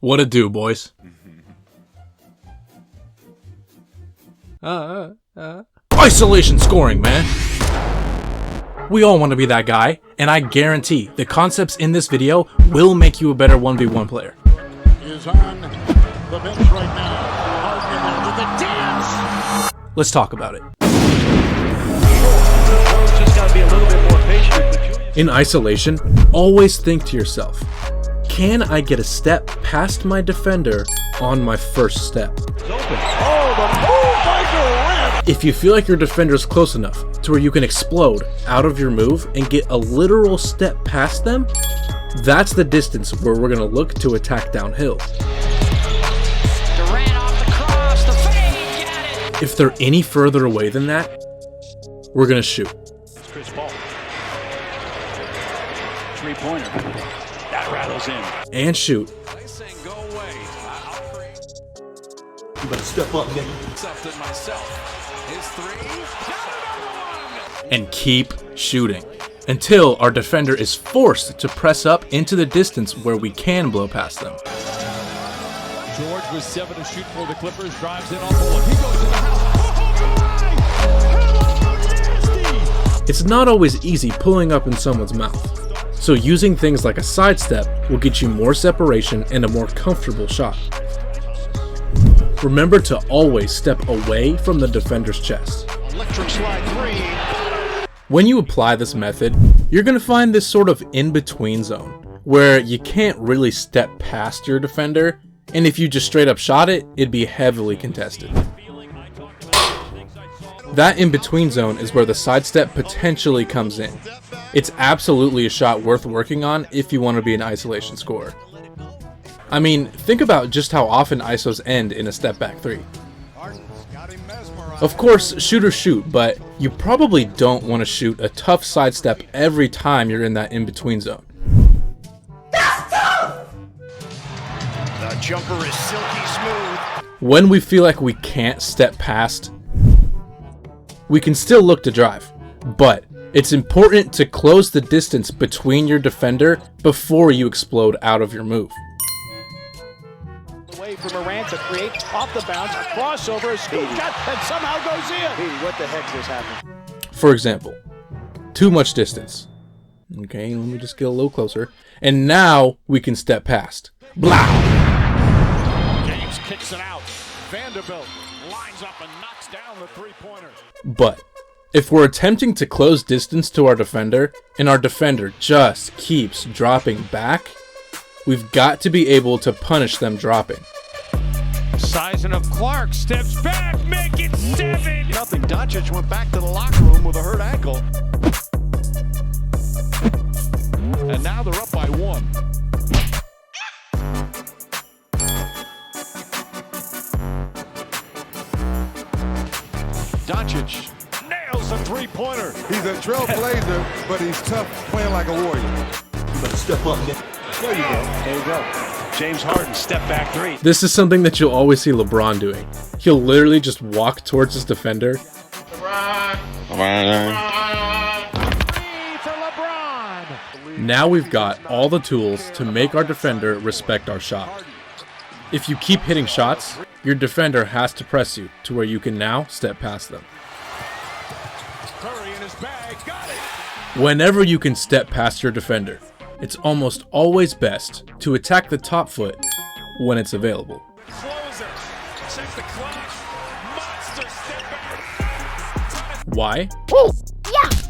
What it do, boys? Isolation scoring, man. We all want to be that guy, and I guarantee the concepts in this video will make you a better 1v1 player. Is on the bench right now. Harden with the dance. Let's talk about it. Just gotta be a little bit more patient. In isolation, always think to yourself, can I get a step past my defender on my first step? If you feel like your defender is close enough to where you can explode out of your move and get a literal step past them, that's the distance where we're going to look to attack downhill. Durant off the cross, the fade, got it. If they're any further away than that, we're going to shoot. Chris Paul. 3-pointer. That rattles in. And shoot. They saying go away. I'll create You better step up, nigga. something myself. His three. Got another one. And keep shooting until our defender is forced to press up into the distance where we can blow past them. George was 7 to shoot for the Clippers. Drives in off the one. He goes to the house. Oh, nasty! It's not always easy pulling up in someone's mouth, so using things like a sidestep will get you more separation and a more comfortable shot. Remember to always step away from the defender's chest. Electric slide three. When you apply this method, you're going to find this sort of in-between zone, where you can't really step past your defender, and if you just straight up shot it, it'd be heavily contested. That in-between zone is where the sidestep potentially comes in. It's absolutely a shot worth working on if you want to be an isolation scorer. I mean, think about just how often ISOs end in a step back three. Of course, shoot or shoot, but you probably don't want to shoot a tough sidestep every time you're in that in-between zone. The jumper is silky smooth. When we feel like we can't step past, we can still look to drive, but it's important to close the distance between your defender before you explode out of your move. Away from Durant to create off the bounce, crossover, a scoop shot, and somehow goes in. Hey, what the heck just happened? For example, too much distance. Okay, let me just get a little closer. And now we can step past. Blah! James kicks it out. Vanderbilt lines up and knocks down the three-pointer. But if we're attempting to close distance to our defender, and our defender just keeps dropping back, we've got to be able to punish them dropping. Sizing of Clark steps back, make it 7. Nothing. Doncic went back to the locker room with a hurt ankle. And now they're up by 1. Doncic nails the three-pointer. He's a trailblazer, but he's tough playing like a warrior. You better step up, nigga. There you go. There you go. James Harden, step back three. This is something that you'll always see LeBron doing. He'll literally just walk towards his defender. Three for LeBron. Now we've got all the tools to make our defender respect our shot. If you keep hitting shots, your defender has to press you to where you can now step past them. Curry in his bag, got it. Whenever you can step past your defender, it's almost always best to attack the top foot when it's available. Closer. Check the clock. Monster step back. Why?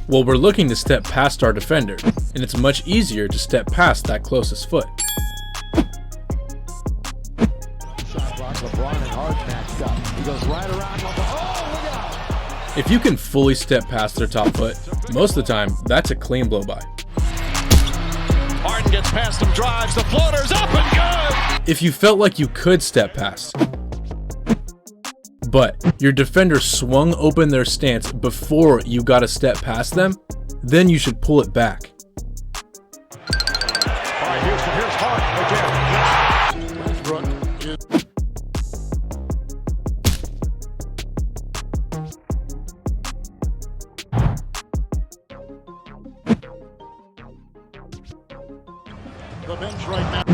Well, we're looking to step past our defender, and it's much easier to step past that closest foot. Shot clock, LeBron and Harden matched up. He goes right around. Oh, look out. If you can fully step past their top foot, most of the time, that's a clean blow-by. Harden gets past him, drives, the floater's up and good. If you felt like you could step past, but your defender swung open their stance before you got a step past them, then you should pull it back. All right, here's Harden again. Westbrook is the bench right now.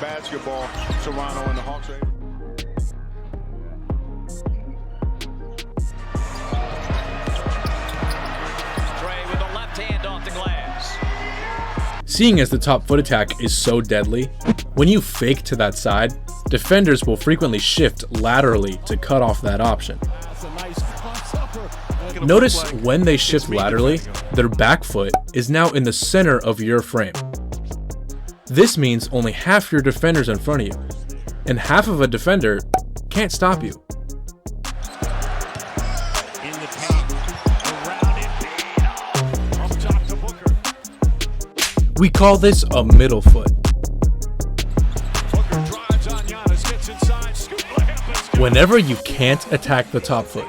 Basketball, Toronto and the Hawks are able. Trey with the left hand off the glass. Seeing as the top foot attack is so deadly, when you fake to that side, defenders will frequently shift laterally to cut off that option. Notice when they shift laterally, their back foot is now in the center of your frame. This means only half your defender's in front of you, and half of a defender can't stop you. In the paint, around it, up top to Booker. We call this a middle foot. Booker drives on Giannis, gets inside, scoop layup. Whenever you can't attack the top foot,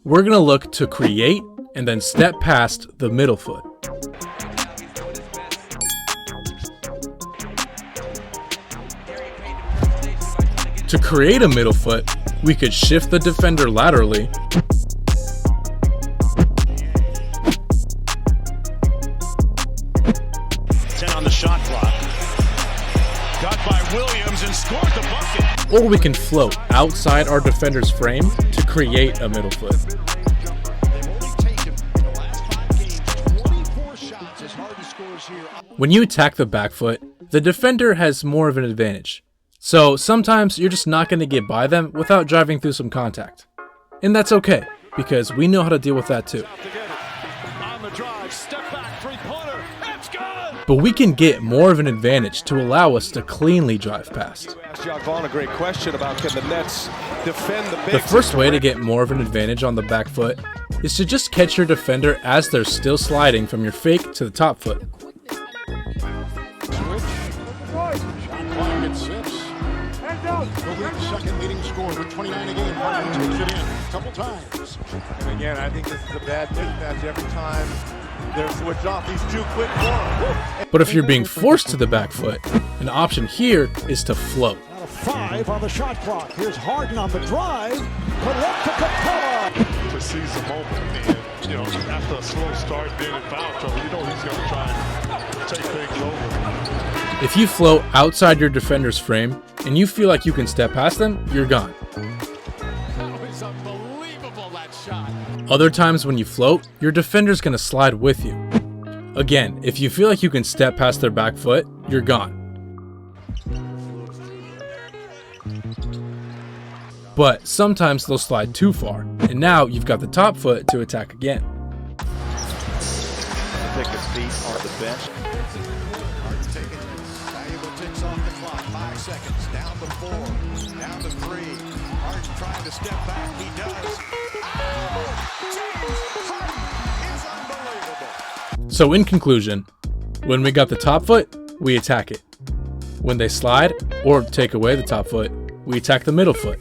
we're going to look to create and then step past the middle foot. To create a middle foot, we could shift the defender laterally, On the shot clock. Got by Williams and scored the bucket. or we can float outside our defender's frame to create a middle foot. When you attack the back foot, the defender has more of an advantage. So sometimes you're just not going to get by them without driving through some contact. And that's okay, because we know how to deal with that too. On the drive, step back, three-pointer, it's good! But we can get more of an advantage to allow us to cleanly drive past. Asked John Vaughn a great question about can the Nets defend the bigs. The first way to get more of an advantage on the back foot is to just catch your defender as they're still sliding from your fake to the top foot. Clock at 6. The league's second leading scorer with 29 a game. Harden takes it in a couple times. And again, I think this is a bad mismatch every time they're switched off. He's too quick for him. But if you're being forced to the back foot, an option here is to float. Out of 5 on the shot clock. Here's Harden on the drive. Collect to Capella. To seize the moment, and after a slow start, being in foul trouble, he's going to try and take things over. If you float outside your defender's frame and you feel like you can step past them, you're gone. It's unbelievable, that shot. Other times when you float, your defender's gonna slide with you. Again, if you feel like you can step past their back foot, you're gone. But sometimes they'll slide too far, and now you've got the top foot to attack again. Take his feet on the bench. Harden's taking valuable ticks off the clock. 5 seconds, down to 4, down to 3. Harden trying to step back, he does. So in conclusion, when we got the top foot, we attack it. When they slide or take away the top foot, we attack the middle foot.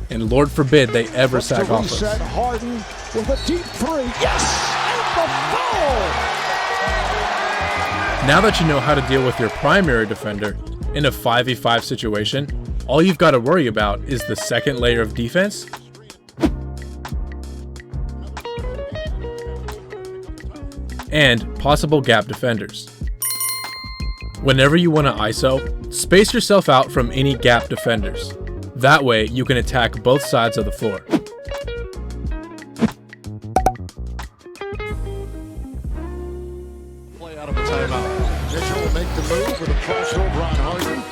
And Lord forbid they ever sack off us. Harden with a deep 3. Yes! And the foul! Now that you know how to deal with your primary defender in a 5v5 situation, all you've got to worry about is the second layer of defense and possible gap defenders. Whenever you want to ISO, space yourself out from any gap defenders. That way you can attack both sides of the floor. Play out of a timeout. Mitchell will make the move with a crossover on Harden.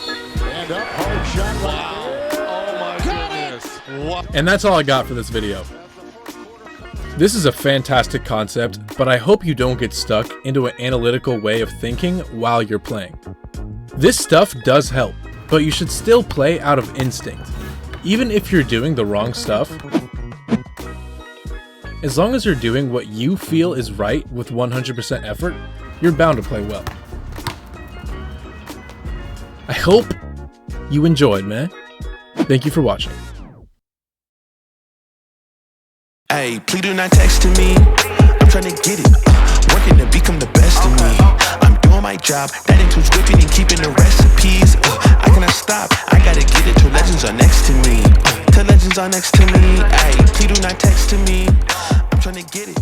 And up, hard shot. Wow. Oh my goodness. What? And that's all I got for this video. This is a fantastic concept, but I hope you don't get stuck into an analytical way of thinking while you're playing. This stuff does help, but you should still play out of instinct. Even if you're doing the wrong stuff, as long as you're doing what you feel is right with 100% effort, you're bound to play well. I hope you enjoyed, man. Thank you for watching. Hey, please do not text to me. I'm trying to get it. Working to become the best of me. I'm doing my job. That includes whipping and keeping the recipes. I cannot stop. I gotta get it till legends are next to me. Till legends are next to me. Hey, please do not text to me. I'm trying to get it.